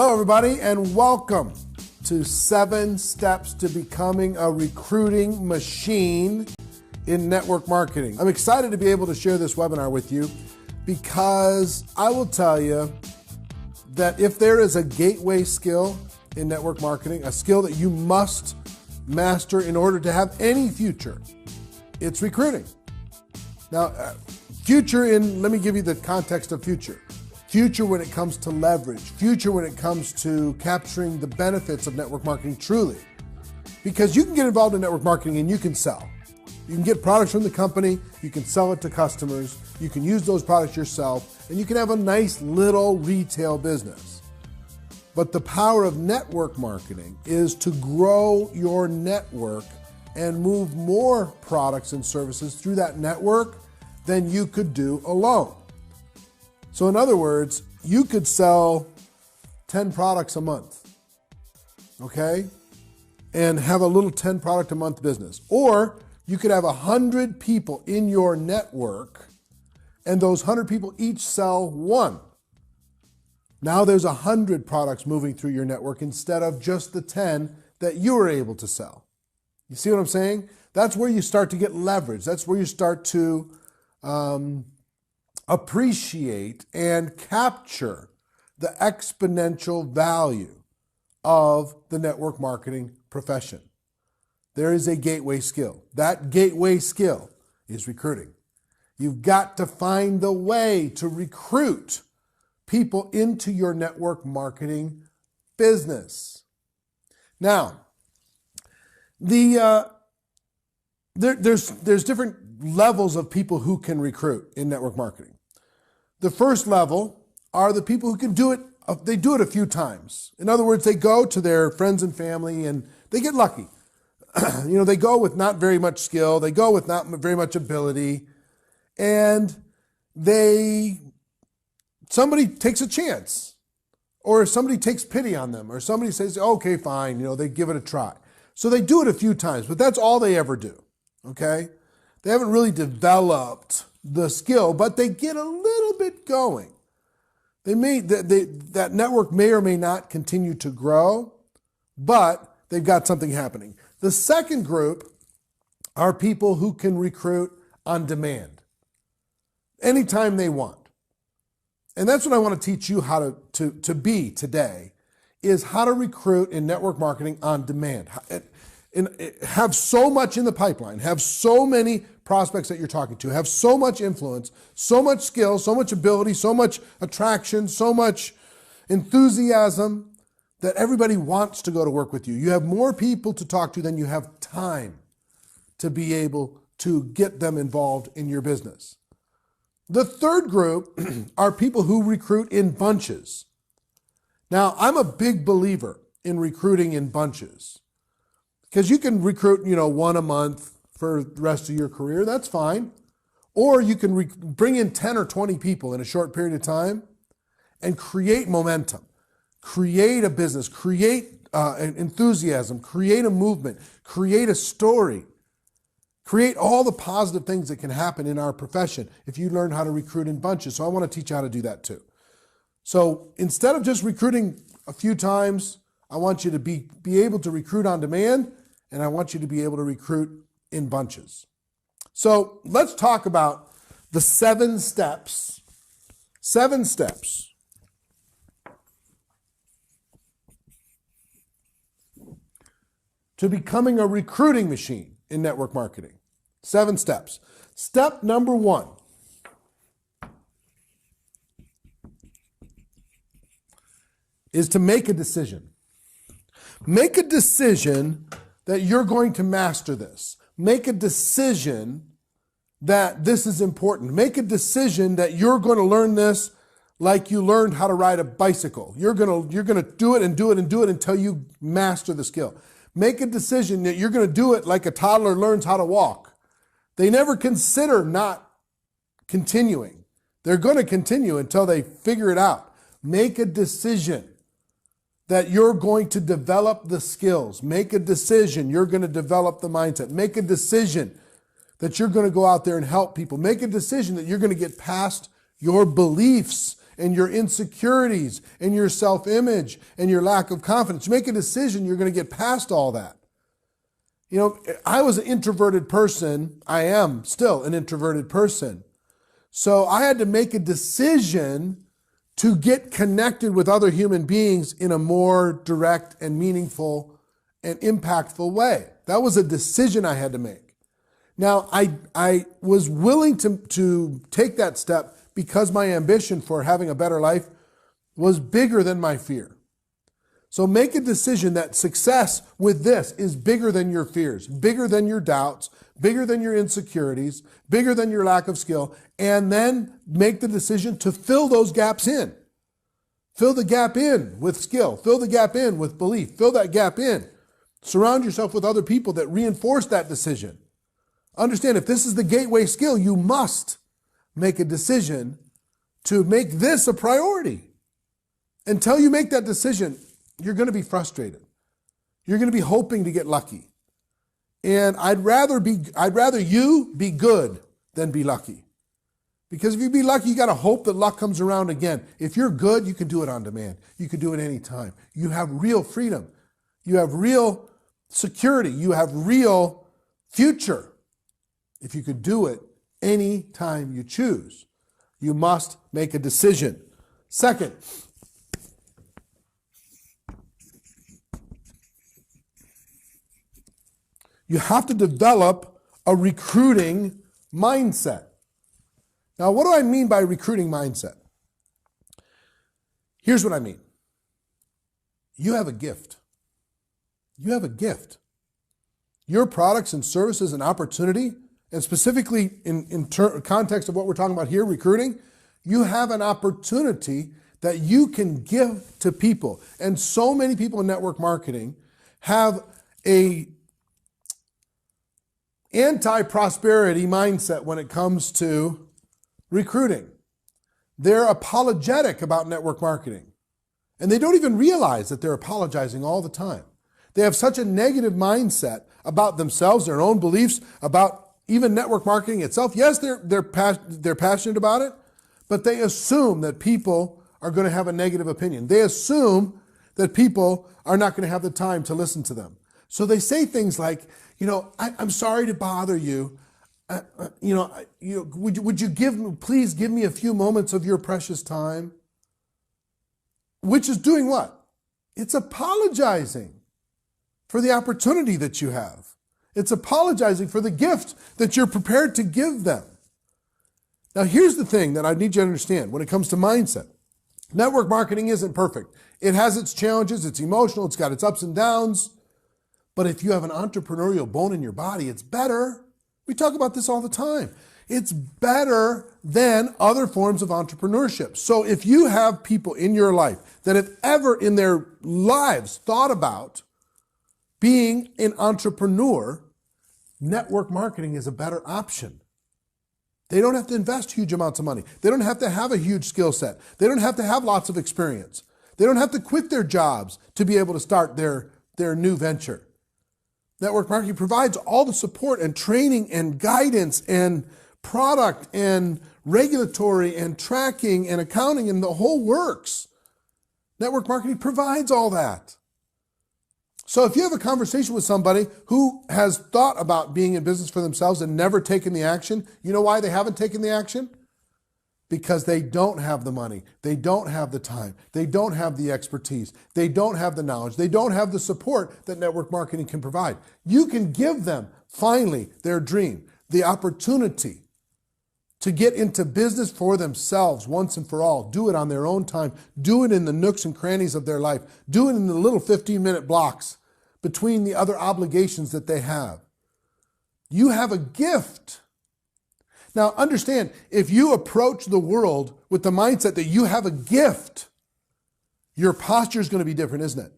Hello, everybody, and welcome to 7 Steps to Becoming a Recruiting Machine in Network Marketing. I'm excited to be able to share this webinar with you because I will tell you that if there is a gateway skill in network marketing, a skill that you must master in order to have any future, it's recruiting. Now, let me give you the context of future. Future when it comes to leverage, future when it comes to capturing the benefits of network marketing truly. Because you can get involved in network marketing and you can sell. You can get products from the company, you can sell it to customers, you can use those products yourself, and you can have a nice little retail business. But the power of network marketing is to grow your network and move more products and services through that network than you could do alone. So in other words, you could sell 10 products a month, okay? And have a little 10 product a month business. Or you could have 100 people in your network and those 100 people each sell one. Now there's 100 products moving through your network instead of just the 10 that you were able to sell. You see what I'm saying? That's where you start to get leverage. That's where you start to appreciate and capture the exponential value of the network marketing profession. There is a gateway skill. That gateway skill is recruiting. You've got to find the way to recruit people into your network marketing business. Now, there's different levels of people who can recruit in network marketing. The first level are the people who can do it. They do it a few times. In other words, they go to their friends and family and they get lucky. They go with not very much skill. They go with not very much ability. And somebody takes a chance, or somebody takes pity on them, or somebody says, okay, fine, they give it a try. So they do it a few times, but that's all they ever do, okay? They haven't really developed the skill, but they get a little bit going. That network may or may not continue to grow, but they've got something happening. The second group are people who can recruit on demand, anytime they want. And that's what I want to teach you how to be today, is how to recruit in network marketing on demand. Have so much in the pipeline, have so many prospects that you're talking to, have so much influence, so much skill, so much ability, so much attraction, so much enthusiasm that everybody wants to go to work with you. You have more people to talk to than you have time to be able to get them involved in your business. The third group are people who recruit in bunches. Now, I'm a big believer in recruiting in bunches because you can recruit, one a month for the rest of your career. That's fine. Or you can bring in 10 or 20 people in a short period of time and create momentum, create a business, create an enthusiasm, create a movement, create a story, create all the positive things that can happen in our profession if you learn how to recruit in bunches. So I want to teach you how to do that too. So instead of just recruiting a few times, I want you to be able to recruit on demand, and I want you to be able to recruit in bunches. So let's talk about the 7 steps. 7 steps to becoming a recruiting machine in network marketing. 7 steps. Step number 1. Is to make a decision. Make a decision that you're going to master this. Make a decision that this is important. Make a decision that you're going to learn this like you learned how to ride a bicycle. You're going to do it and do it and do it until you master the skill. Make a decision that you're going to do it like a toddler learns how to walk. They never consider not continuing. They're going to continue until they figure it out. Make a decision that you're going to develop the skills. Make a decision you're going to develop the mindset. Make a decision that you're going to go out there and help people. Make a decision that you're going to get past your beliefs and your insecurities and your self-image and your lack of confidence. You make a decision, you're going to get past all that. You know, I was an introverted person. I am still an introverted person. So I had to make a decision to get connected with other human beings in a more direct and meaningful and impactful way. That was a decision I had to make. Now, I was willing to take that step because my ambition for having a better life was bigger than my fear. So make a decision that success with this is bigger than your fears, bigger than your doubts, bigger than your insecurities, bigger than your lack of skill, and then make the decision to fill those gaps in. Fill the gap in with skill. Fill the gap in with belief. Fill that gap in. Surround yourself with other people that reinforce that decision. Understand, if this is the gateway skill, you must make a decision to make this a priority. Until you make that decision, you're going to be frustrated. You're going to be hoping to get lucky. And I'd rather you be good than be lucky. Because if you be lucky, you got to hope that luck comes around again. If you're good, you can do it on demand. You can do it anytime. You have real freedom. You have real security. You have real future. If you could do it anytime you choose, you must make a decision. Second, you have to develop a recruiting mindset. Now, what do I mean by recruiting mindset? Here's what I mean. You have a gift. You have a gift. Your products and services and opportunity, and specifically in context of what we're talking about here, recruiting, you have an opportunity that you can give to people. And so many people in network marketing have a anti-prosperity mindset when it comes to recruiting. They're apologetic about network marketing. And they don't even realize that they're apologizing all the time. They have such a negative mindset about themselves, their own beliefs, about even network marketing itself. Yes, they're passionate about it, but they assume that people are going to have a negative opinion. They assume that people are not going to have the time to listen to them. So they say things like, I'm sorry to bother you. Would you please give me a few moments of your precious time? Which is doing what? It's apologizing for the opportunity that you have. It's apologizing for the gift that you're prepared to give them. Now, here's the thing that I need you to understand when it comes to mindset. Network marketing isn't perfect. It has its challenges, it's emotional, it's got its ups and downs. But if you have an entrepreneurial bone in your body, it's better. We talk about this all the time. It's better than other forms of entrepreneurship. So if you have people in your life that have ever in their lives thought about being an entrepreneur, network marketing is a better option. They don't have to invest huge amounts of money. They don't have to have a huge skill set. They don't have to have lots of experience. They don't have to quit their jobs to be able to start their new venture. Network marketing provides all the support and training and guidance and product and regulatory and tracking and accounting and the whole works. Network marketing provides all that. So if you have a conversation with somebody who has thought about being in business for themselves and never taken the action, you know why they haven't taken the action? Because they don't have the money, they don't have the time, they don't have the expertise, they don't have the knowledge, they don't have the support that network marketing can provide. You can give them, finally, their dream, the opportunity to get into business for themselves once and for all. Do it on their own time. Do it in the nooks and crannies of their life. Do it in the little 15-minute blocks between the other obligations that they have. You have a gift. Now, understand, if you approach the world with the mindset that you have a gift, your posture is going to be different, isn't it?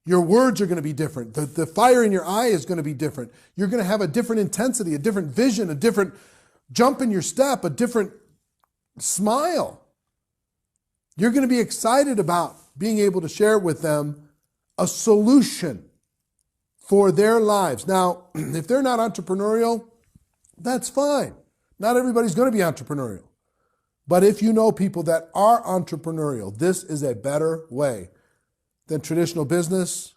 Your words are going to be different. The fire in your eye is going to be different. You're going to have a different intensity, a different vision, a different jump in your step, a different smile. You're going to be excited about being able to share with them a solution for their lives. Now, if they're not entrepreneurial, that's fine. Not everybody's going to be entrepreneurial. But if you know people that are entrepreneurial, this is a better way than traditional business.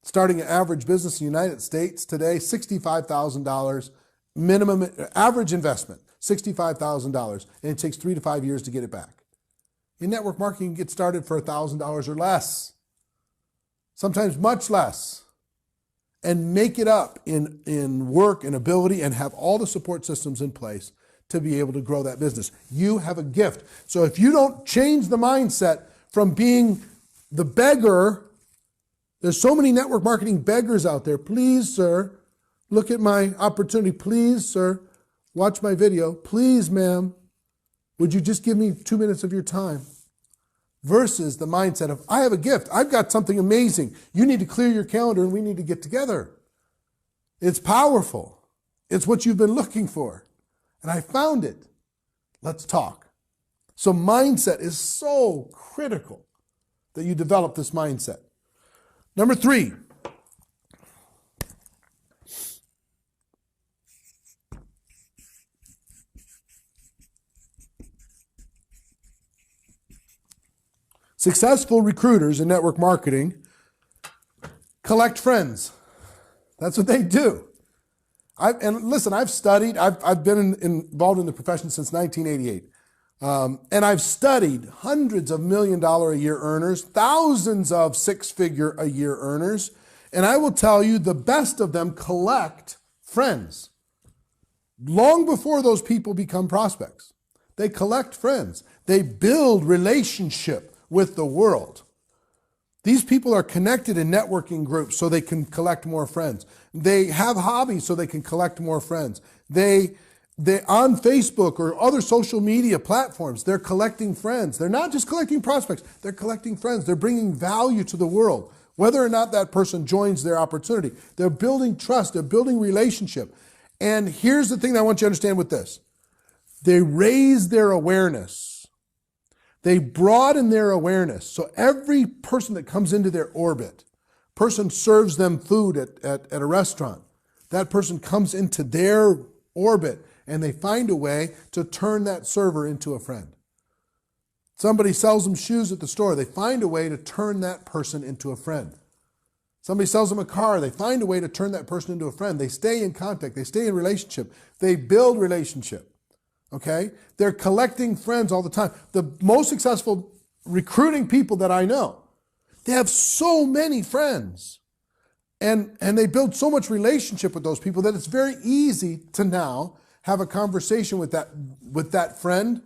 Starting an average business in the United States today, $65,000 minimum average investment, $65,000, and it takes 3 to 5 years to get it back. In network marketing, you get started for $1,000 or less, sometimes much less, and make it up in work and ability and have all the support systems in place to be able to grow that business. You have a gift. So if you don't change the mindset from being the beggar, there's so many network marketing beggars out there. Please, sir, look at my opportunity. Please, sir, watch my video. Please, ma'am, would you just give me 2 minutes of your time? Versus the mindset of, I have a gift. I've got something amazing. You need to clear your calendar and we need to get together. It's powerful. It's what you've been looking for. And I found it. Let's talk. So mindset is so critical that you develop this mindset. Number 3. Successful recruiters in network marketing collect friends. That's what they do. And listen, I've studied, I've been involved in the profession since 1988. And I've studied hundreds of $1 million a year earners, thousands of 6-figure a year earners. And I will tell you, the best of them collect friends. Long before those people become prospects, they collect friends. They build relationship with the world. These people are connected in networking groups so they can collect more friends. They have hobbies so they can collect more friends. They on Facebook or other social media platforms, they're collecting friends. They're not just collecting prospects, they're collecting friends. They're bringing value to the world. Whether or not that person joins their opportunity, they're building trust, they're building relationship. And here's the thing that I want you to understand with this. They raise their awareness. They broaden their awareness. So every person that comes into their orbit, person serves them food at a restaurant, that person comes into their orbit and they find a way to turn that server into a friend. Somebody sells them shoes at the store, they find a way to turn that person into a friend. Somebody sells them a car, they find a way to turn that person into a friend. They stay in contact, they stay in relationship, they build relationship. Okay? They're collecting friends all the time. The most successful recruiting people that I know, they have so many friends. And they build so much relationship with those people that it's very easy to now have a conversation with that friend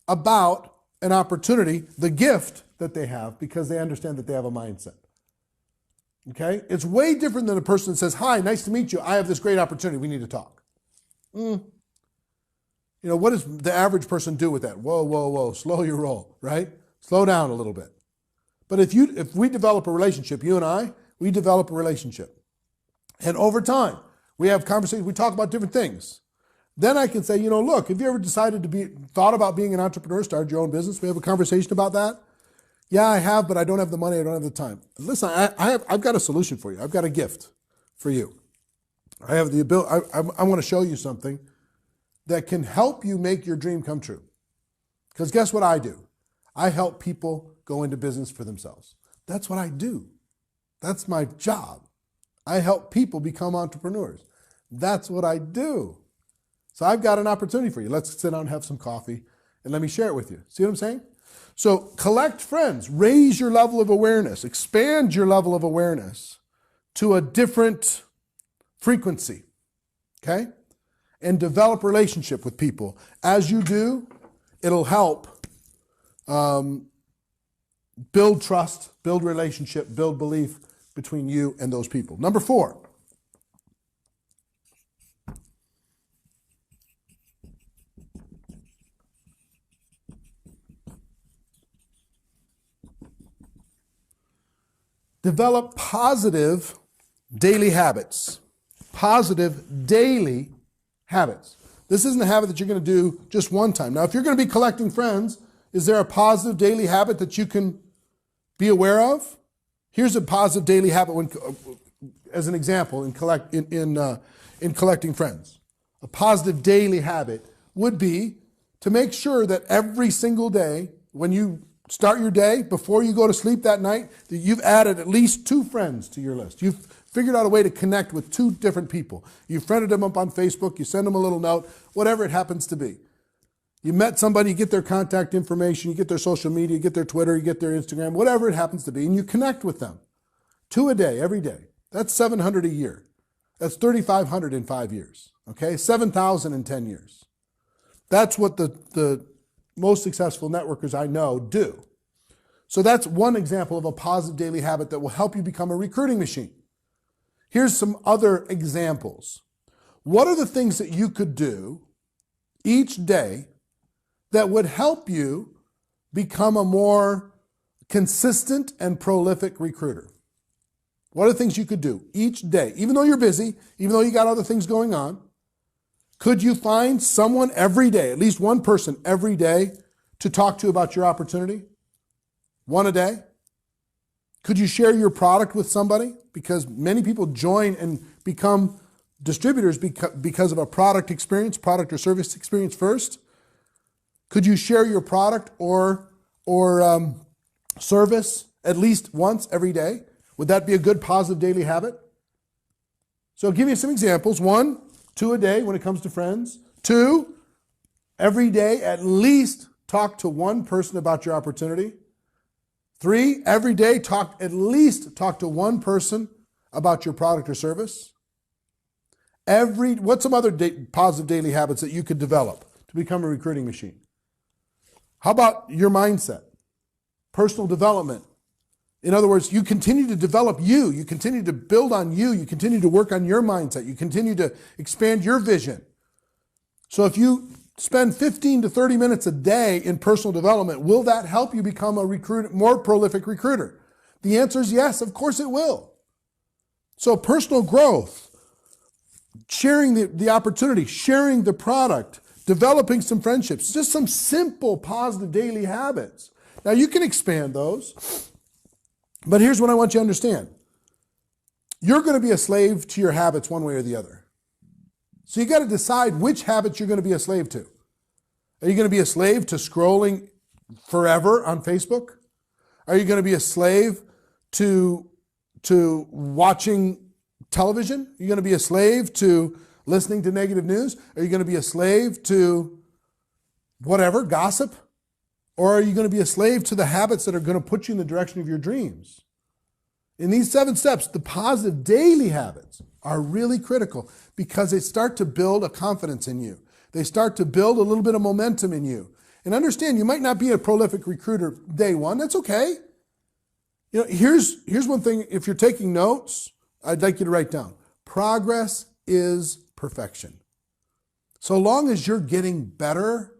about an opportunity, the gift that they have, because they understand that they have a mindset. Okay? It's way different than a person that says, hi, nice to meet you. I have this great opportunity. We need to talk. You know, what does the average person do with that? Whoa, whoa, whoa, slow your roll, right? Slow down a little bit. But if we develop a relationship, you and I, we develop a relationship. And over time, we have conversations, we talk about different things. Then I can say, you know, look, have you ever thought about being an entrepreneur, started your own business? We have a conversation about that. Yeah, I have, but I don't have the money, I don't have the time. Listen, I've got a solution for you. I've got a gift for you. I have the ability, I want to show you something that can help you make your dream come true. Because guess what I do? I help people go into business for themselves. That's what I do. That's my job. I help people become entrepreneurs. That's what I do. So I've got an opportunity for you. Let's sit down and have some coffee and let me share it with you. See what I'm saying? So collect friends, raise your level of awareness, expand your level of awareness to a different frequency, okay? And develop relationship with people. As you do, it'll help build trust, build relationship, build belief between you and those people. Number 4. Develop positive daily habits. Positive daily habits. This isn't a habit that you're going to do just one time. Now, if you're going to be collecting friends, is there a positive daily habit that you can be aware of? Here's a positive daily habit as an example in collecting friends. A positive daily habit would be to make sure that every single day, when you start your day, before you go to sleep that night, that you've added at least 2 friends to your list. You've figured out a way to connect with 2 different people. You've friended them up on Facebook, you send them a little note, whatever it happens to be. You met somebody, you get their contact information, you get their social media, you get their Twitter, you get their Instagram, whatever it happens to be, and you connect with them. 2 a day, every day. That's 700 a year. That's 3,500 in 5 years. Okay, 7,000 in 10 years. That's what the most successful networkers I know do. So that's one example of a positive daily habit that will help you become a recruiting machine. Here's some other examples. What are the things that you could do each day that would help you become a more consistent and prolific recruiter? What are the things you could do each day? Even though you're busy, even though you got other things going on, could you find someone every day, at least one person every day, to talk to about your opportunity? 1 a day? Could you share your product with somebody? Because many people join and become distributors because of a product experience, product or service experience first. Could you share your product or service at least once every day? Would that be a good positive daily habit? So I'll give you some examples. 1, 2 a day when it comes to friends. 2, every day at least talk to one person about your opportunity. 3, every day at least talk to one person about your product or service. What's some other positive daily habits that you could develop to become a recruiting machine? How about your mindset? Personal development. In other words, you continue to develop you continue to build on you continue to work on your mindset, you continue to expand your vision. So if you spend 15 to 30 minutes a day in personal development, will that help you become a more prolific recruiter? The answer is yes, of course it will. So personal growth, sharing the opportunity, sharing the product, developing some friendships, just some simple positive daily habits. Now you can expand those, but here's what I want you to understand. You're going to be a slave to your habits one way or the other. So you got to decide which habits you're going to be a slave to. Are you going to be a slave to scrolling forever on Facebook? Are you going to be a slave to watching television? Are you going to be a slave to listening to negative news? Are you going to be a slave to whatever, gossip? Or are you going to be a slave to the habits that are going to put you in the direction of your dreams? In these 7 steps, the positive daily habits are really critical because they start to build a confidence in you. They start to build a little bit of momentum in you. And understand, you might not be a prolific recruiter day one. That's okay. You know, here's one thing. If you're taking notes, I'd like you to write down. Progress is perfection. So long as you're getting better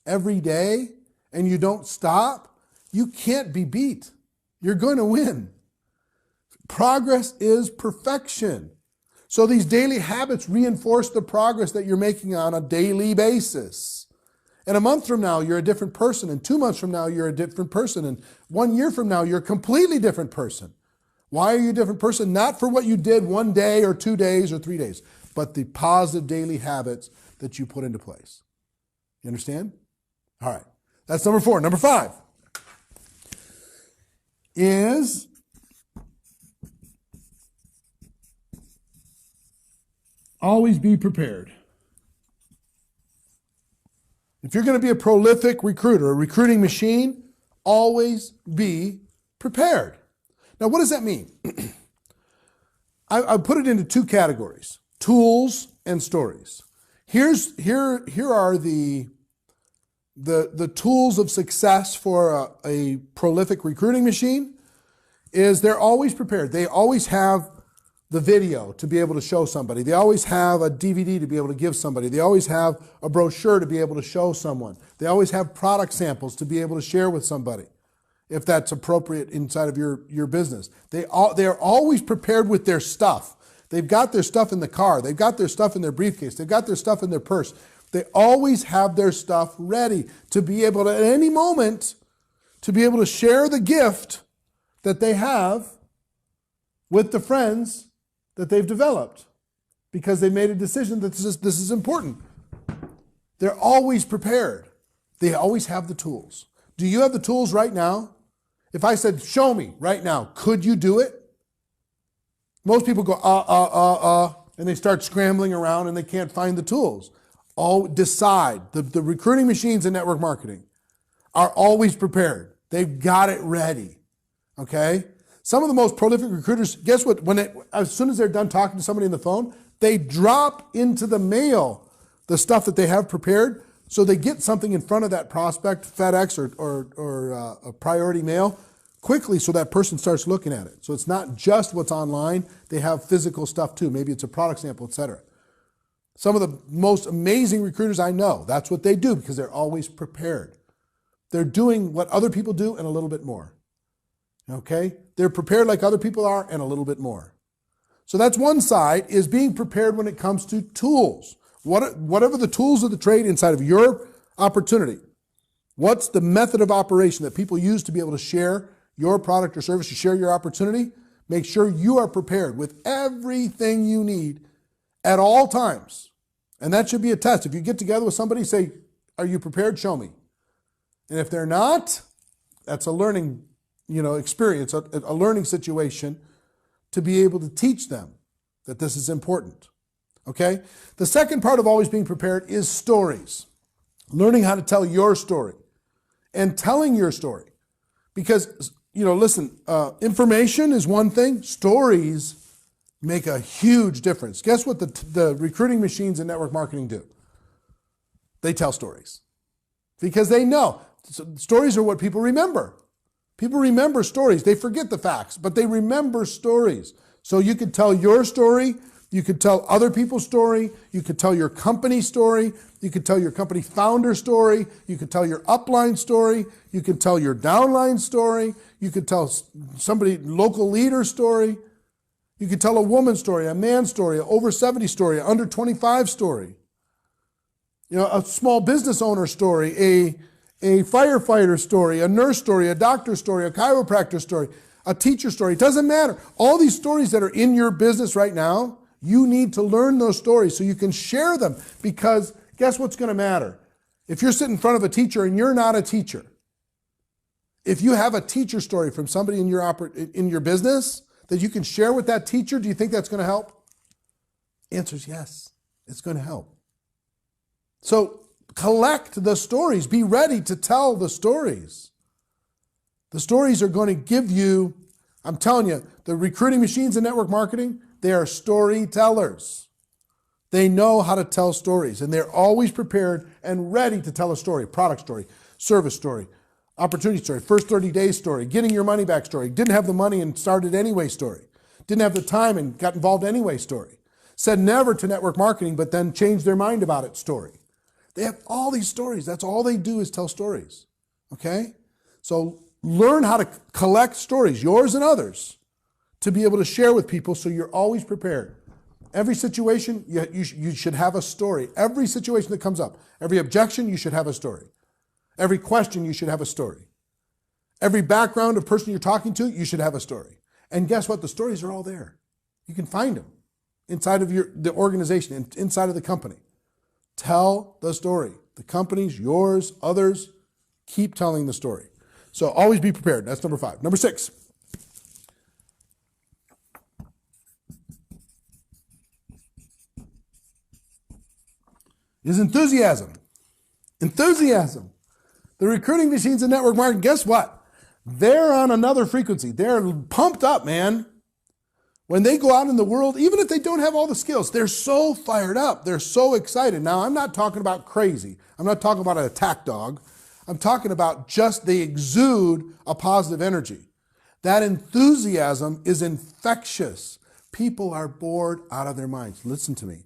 every day and you don't stop, you can't be beat. You're going to win. Progress is perfection. So these daily habits reinforce the progress that you're making on a daily basis. And a month from now, you're a different person. And 2 months from now, you're a different person. And 1 year from now, you're a completely different person. Why are you a different person? Not for what you did 1 day or 2 days or 3 days, but the positive daily habits that you put into place. You understand? All right. That's number 4. Number 5 is always be prepared. If you're going to be a prolific recruiter, a recruiting machine, always be prepared. Now, what does that mean? I put it into 2 categories: tools and stories. Here are the tools of success for a prolific recruiting machine. Is they're always prepared. They always have the video to be able to show somebody. They always have a DVD to be able to give somebody. They always have a brochure to be able to show someone. They always have product samples to be able to share with somebody, if that's appropriate inside of your business. They are always prepared with their stuff. They've got their stuff in the car. They've got their stuff in their briefcase. They've got their stuff in their purse. They always have their stuff ready to be able to, at any moment, to be able to share the gift that they have with the friends that they've developed, because they made a decision that this is important. They're always prepared. They always have the tools. Do you have the tools right now? If I said, show me right now, could you do it? Most people go, and they start scrambling around and they can't find the tools. Decide. The recruiting machines in network marketing are always prepared. They've got it ready. Okay? Some of the most prolific recruiters, guess what? As soon as they're done talking to somebody on the phone, they drop into the mail the stuff that they have prepared, so they get something in front of that prospect, FedEx or a priority mail, quickly, so that person starts looking at it. So it's not just what's online, they have physical stuff too. Maybe it's a product sample, etc. Some of the most amazing recruiters I know, that's what they do because they're always prepared. They're doing what other people do and a little bit more. Okay? They're prepared like other people are and a little bit more. So that's one side, is being prepared when it comes to tools. Whatever the tools of the trade inside of your opportunity, what's the method of operation that people use to be able to share your product or service, to share your opportunity? Make sure you are prepared with everything you need at all times. And that should be a test. If you get together with somebody, say, are you prepared? Show me. And if they're not, that's a learning, experience, a learning situation to be able to teach them that this is important. Okay? The second part of always being prepared is stories. Learning how to tell your story and telling your story. Because, listen, information is one thing. Stories make a huge difference. Guess what the recruiting machines in network marketing do? They tell stories. Because they know. So stories are what people remember. People remember stories. They forget the facts, but they remember stories. So you could tell your story. You could tell other people's story. You could tell your company story. You could tell your company founder story. You could tell your upline story. You could tell your downline story. You could tell somebody, local leader story. You could tell a woman's story, a man's story, an over 70 story, an under 25 story. A small business owner story, a firefighter story, a nurse story, a doctor story, a chiropractor story, a teacher story. It doesn't matter. All these stories that are in your business right now, you need to learn those stories so you can share them, because guess what's going to matter? If you're sitting in front of a teacher and you're not a teacher, if you have a teacher story from somebody in your business that you can share with that teacher, do you think that's going to help? Answer is yes, it's going to help. So collect the stories. Be ready to tell the stories. The stories are going to give you, I'm telling you, the recruiting machines in network marketing, they are storytellers. They know how to tell stories, and they're always prepared and ready to tell a story, product story, service story, opportunity story, first 30 days story, getting your money back story, didn't have the money and started anyway story, didn't have the time and got involved anyway story, said never to network marketing but then changed their mind about it story. They have all these stories. That's all they do is tell stories. Okay? So learn how to collect stories, yours and others, to be able to share with people so you're always prepared. Every situation, you should have a story. Every situation that comes up, every objection, you should have a story. Every question, you should have a story. Every background of person you're talking to, you should have a story. And guess what? The stories are all there. You can find them inside of the organization, inside of the company. Tell the story. The company's, yours, others, keep telling the story. So always be prepared. That's number 5. Number 6. Is enthusiasm. Enthusiasm. The recruiting machines in network marketing, guess what? They're on another frequency. They're pumped up, man. When they go out in the world, even if they don't have all the skills, they're so fired up. They're so excited. Now, I'm not talking about crazy. I'm not talking about an attack dog. I'm talking about just they exude a positive energy. That enthusiasm is infectious. People are bored out of their minds. Listen to me.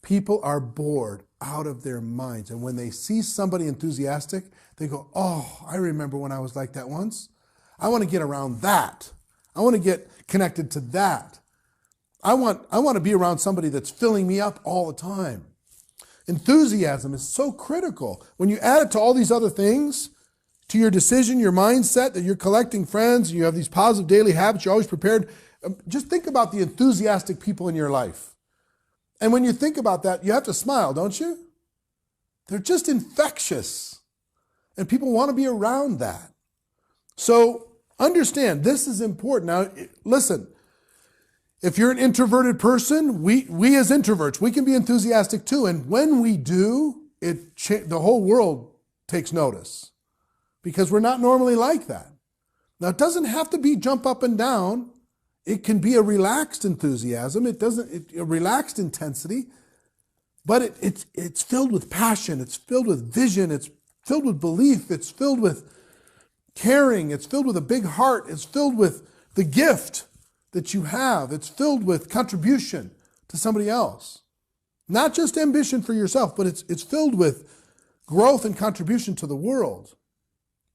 People are bored out of their minds. And when they see somebody enthusiastic, they go, oh, I remember when I was like that once. I want to get around that. I want to get connected to that. I want to be around somebody that's filling me up all the time. Enthusiasm is so critical. When you add it to all these other things, to your decision, your mindset, that you're collecting friends, you have these positive daily habits, you're always prepared. Just think about the enthusiastic people in your life. And when you think about that, you have to smile, don't you? They're just infectious. And people want to be around that. So understand, this is important. Now, listen, if you're an introverted person, we as introverts, we can be enthusiastic too. And when we do, the whole world takes notice because we're not normally like that. Now, it doesn't have to be jump up and down. It can be a relaxed enthusiasm. A relaxed intensity, but it's filled with passion. It's filled with vision. It's filled with belief. It's filled with caring. It's filled with a big heart. It's filled with the gift that you have. It's filled with contribution to somebody else. Not just ambition for yourself, but it's filled with growth and contribution to the world.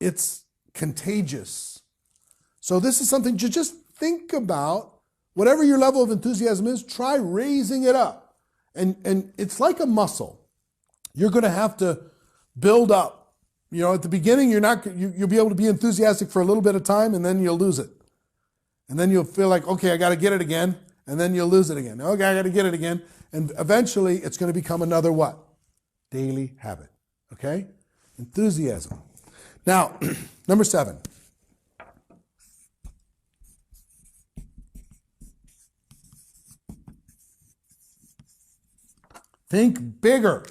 It's contagious. So this is something to just think about. Whatever your level of enthusiasm is, try raising it up. And it's like a muscle. You're going to have to build up. You know, at the beginning, you'll be able to be enthusiastic for a little bit of time, and then you'll lose it. And then you'll feel like, okay, I got to get it again. And then you'll lose it again. Okay, I got to get it again. And eventually, it's going to become another what? Daily habit. Okay? Enthusiasm. Now, number 7. Think bigger.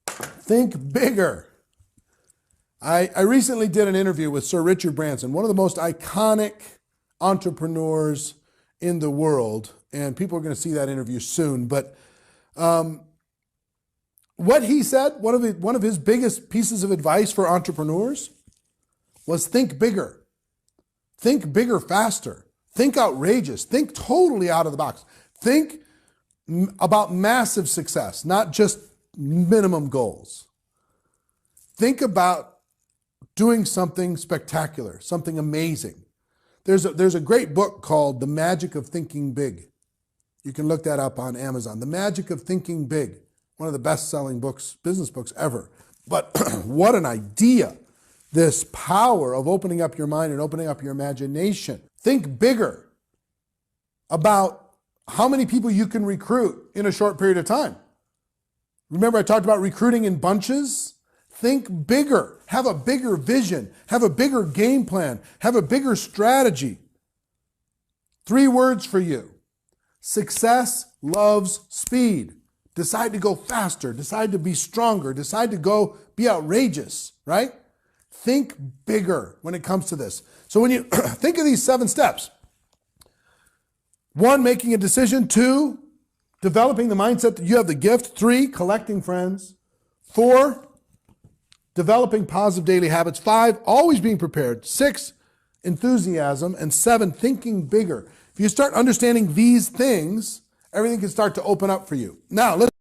Think bigger. I recently did an interview with Sir Richard Branson, one of the most iconic entrepreneurs in the world, and people are going to see that interview soon. But what he said, one of his biggest pieces of advice for entrepreneurs was think bigger. Think bigger faster. Think outrageous. Think totally out of the box. Think about massive success, not just minimum goals. Think about doing something spectacular, something amazing. There's a great book called The Magic of Thinking Big. You can look that up on Amazon. The Magic of Thinking Big, one of the best-selling books, business books ever. But what an idea, this power of opening up your mind and opening up your imagination. Think bigger about how many people you can recruit in a short period of time. Remember I talked about recruiting in bunches? Think bigger. Have a bigger vision. Have a bigger game plan. Have a bigger strategy. 3 words for you. Success loves speed. Decide to go faster. Decide to be stronger. Decide to go be outrageous, right? Think bigger when it comes to this. So when you think of these 7 steps, 1, making a decision. 2, developing the mindset that you have the gift. 3, collecting friends. 4, developing positive daily habits. 5, always being prepared. 6, enthusiasm. And 7, thinking bigger. If you start understanding these things, everything can start to open up for you. Now, let's